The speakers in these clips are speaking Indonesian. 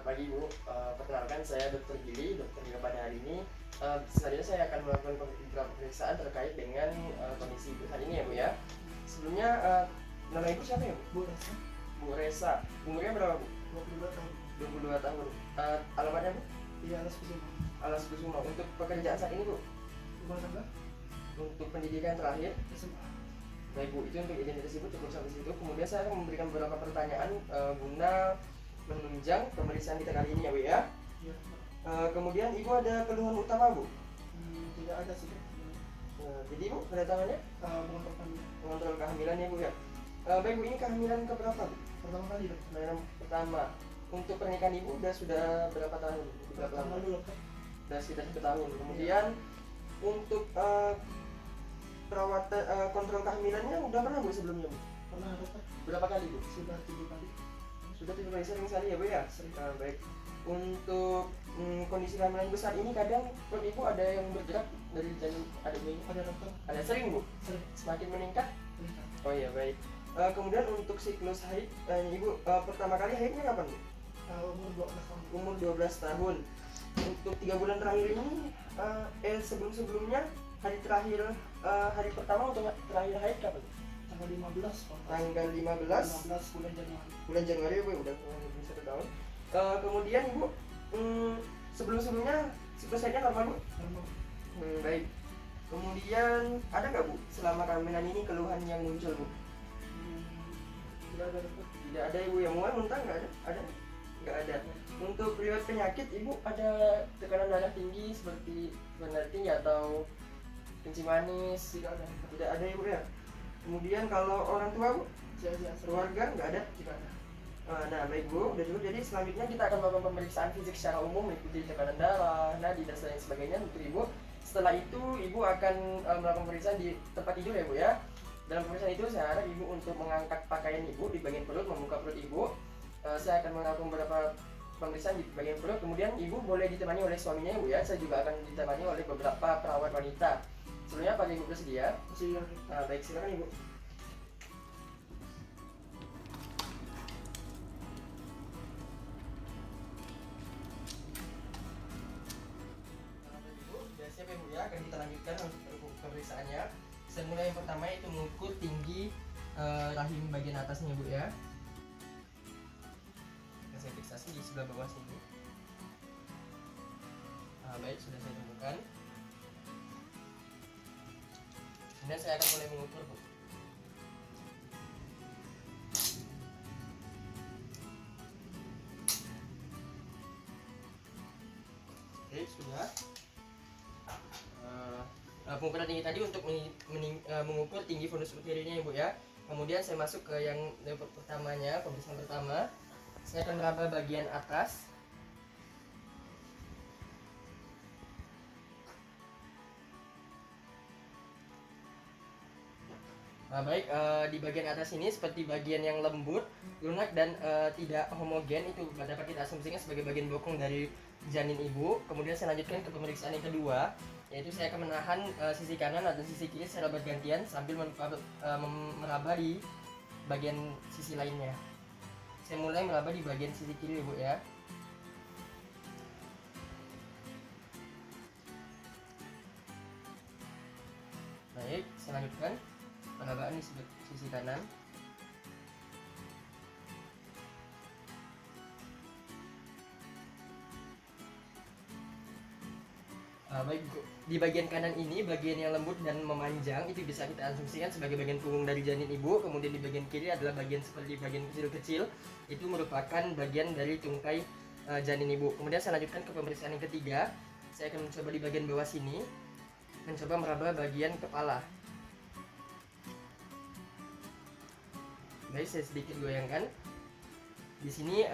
pagi Bu, perkenalkan saya Dr. Gili, dokter Gili pada hari ini. Selanjutnya saya akan melakukan beberapa pemeriksaan terkait dengan kondisi Ibu hari ini ya Bu ya. Sebelumnya nama Ibu siapa ya Bu? Bu Resa, Bu Resa. Umurnya berapa Bu? 22 tahun. 22 tahun. Alamatnya Bu? Di Alas Kusuma. Alas Kusuma. Untuk pekerjaan saat ini Bu? Rumah tangga, Untuk pendidikan terakhir? SMA. Baik Bu, itu untuk identitas Ibu cukup sampai situ. Kemudian saya akan memberikan beberapa pertanyaan guna menunjang pemeriksaan kita kali ini ya Bu ya. Ya, Kemudian Ibu ada keluhan utama Bu? tidak ada sih. Jadi Bu, kedatangannya Mengontrol kami. mengontrol kehamilan ya Bu ya. Baik Bu, ini kehamilan keberapa Bu? Pertama kali dok. Kehamilan pertama. Untuk pernikahan Ibu sudah berapa tahun? Berapa Tahun lama? lalu dok. Sudah sekitar 1 tahun. Kemudian untuk perawatan kontrol kehamilannya udah pernah Bu sebelumnya Bu? Pernah dok. Berapa kali Bu? Sudah 7 kali. Sudah 7 kali, sering sekali ya Bu ya? Sering. Baik. Untuk kondisi kehamilan Ibu saat ini kadang perut Ibu ada yang bergerak dari janin ada ini. Ada dokter. Ada sering Bu? Sering. Semakin meningkat? Meningkat. Oh iya baik. Kemudian untuk siklus haid, Ibu pertama kali haidnya kapan Bu? Umur 12 tahun. Umur 12 tahun. Untuk 3 bulan terakhir ini, sebelum-sebelumnya hari terakhir, hari pertama untuk terakhir haid kapan? Tanggal 15. Tanggal 15 15 bulan Januari. bulan Januari Bu, udah lebih 1 tahun. Kemudian Ibu sebelum-sebelumnya siklus haidnya normal Bu? Normal. Baik. Kemudian ada nggak Bu selama kehamilan ini keluhan yang muncul Bu? Tidak ada dokter. Tidak ada Ibu, yang mual muntah nggak ada? Ada? Nggak ada. Untuk riwayat penyakit Ibu ada tekanan darah tinggi seperti darah tinggi atau kencing manis? Tidak ada. Tidak ada Ibu ya. Kemudian kalau orang tua Bu, Sehat-sehat. keluarga nggak ada? Tidak ada. Nah baik Bu, udah dulu. Jadi selanjutnya kita akan melakukan pemeriksaan fisik secara umum meliputi tekanan darah, nadi dan lain sebagainya untuk Ibu. Setelah itu Ibu akan melakukan pemeriksaan di tempat tidur ya Bu ya. Dalam pemeriksaan itu saya harap Ibu untuk mengangkat pakaian Ibu di bagian perut, membuka perut Ibu. Saya akan melakukan beberapa pemeriksaan di bagian perut. Kemudian Ibu boleh ditemani oleh suaminya Bu ya. Saya juga akan ditemani oleh beberapa perawat wanita. Sebelumnya apakah Ibu bersedia? Masih ada. Baik, silakan Ibu. Ibu, sudah siap ya Bu ya? Akan kita lanjutkan untuk pemeriksaannya. Saya mulai yang pertama yaitu mengukur tinggi rahim bagian atasnya Bu ya. Akan saya fiksasi di sebelah bawah sini. Baik, sudah saya temukan. Kemudian saya akan mulai mengukur Bu. Oke, sudah. Pengukuran tinggi tadi untuk mengukur tinggi fundus uterinya Ibu ya. Kemudian saya masuk ke yang level pertamanya, pemeriksaan pertama. Saya akan meraba bagian atas. Baik, di bagian atas ini seperti bagian yang lembut, lunak dan tidak homogen, itu dapat kita asumsikan sebagai bagian bokong dari janin Ibu. Kemudian saya lanjutkan ke pemeriksaan yang kedua, yaitu saya akan menahan sisi kanan dan sisi kiri secara bergantian sambil meraba di bagian sisi lainnya. Saya mulai meraba di bagian sisi kiri Ibu ya. Baik, saya lanjutkan penabaan di sisi kanan. Baik, di bagian kanan ini bagian yang lembut dan memanjang itu bisa kita asumsikan sebagai bagian punggung dari janin Ibu. Kemudian di bagian kiri adalah bagian seperti bagian kecil-kecil, itu merupakan bagian dari tungkai janin Ibu. Kemudian saya lanjutkan ke pemeriksaan yang ketiga. Saya akan mencoba di bagian bawah sini, mencoba meraba bagian kepala. Baik, saya sedikit goyangkan. Di sini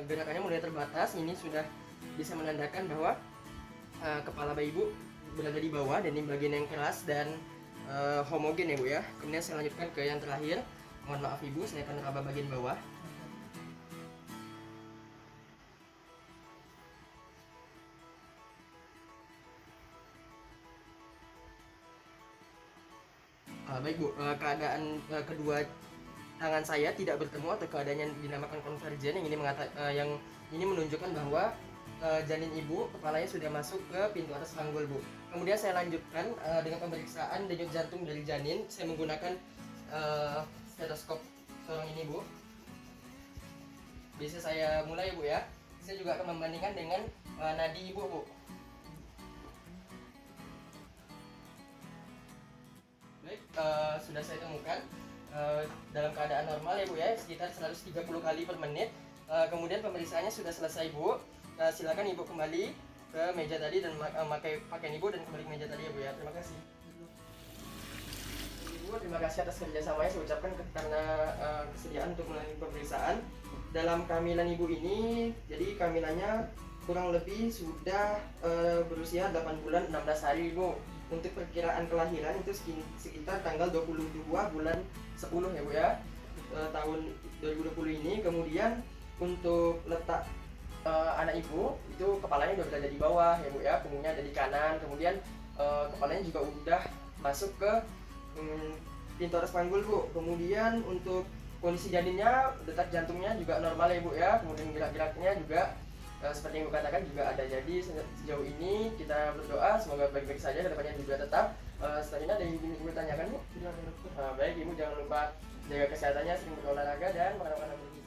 gerakannya mulai terbatas. Ini sudah bisa menandakan bahwa kepala bayi Ibu berada di bawah dan ini bagian yang keras dan homogen ya Bu ya. Kemudian saya lanjutkan ke yang terakhir. Mohon maaf Ibu, saya akan meraba bagian bawah. Baik Bu, keadaan kedua tangan saya tidak bertemu atau keadaannya yang dinamakan konvergen, yang ini menunjukkan bahwa janin ibu kepalanya sudah masuk ke pintu atas panggul, Bu. Kemudian saya lanjutkan dengan pemeriksaan denyut jantung dari janin. Saya menggunakan stetoskop sorong ini, Bu. Bisa saya mulai, Bu ya. Saya juga akan membandingkan dengan nadi ibu, Bu. Baik, sudah saya temukan dalam keadaan normal ya, Bu ya, sekitar 130 kali per menit. Kemudian pemeriksaannya sudah selesai, Bu. Silakan Ibu kembali ke meja tadi dan pakai pakaian Ibu dan kembali ke meja tadi ya, Bu ya. Terima kasih. Ibu, terima kasih atas kerjasamanya. Saya ucapkan karena kesediaan untuk melalui pemeriksaan. Dalam kehamilan Ibu ini, jadi kehamilannya kurang lebih sudah berusia 8 bulan 16 hari, Bu. Untuk perkiraan kelahiran itu sekitar tanggal 22 bulan 10 ya, Bu ya, tahun 2020 ini. Kemudian untuk letak anak ibu itu kepalanya udah berada di bawah ya, Bu ya, punggungnya ada di kanan. Kemudian kepalanya juga udah masuk ke pintu atas panggul, Bu. Kemudian untuk kondisi janinnya, detak jantungnya juga normal ya, Bu ya. Kemudian gerak-geraknya juga seperti yang Ibu katakan juga ada. Jadi sejauh ini kita berdoa semoga baik-baik saja, kedepannya juga tetap. Selanjutnya ada yang ingin Ibu tanyakan, Bu? Tidak ada dokter. Baik Ibu, jangan lupa jaga kesehatannya, sering berolahraga dan makan makanan bergizi.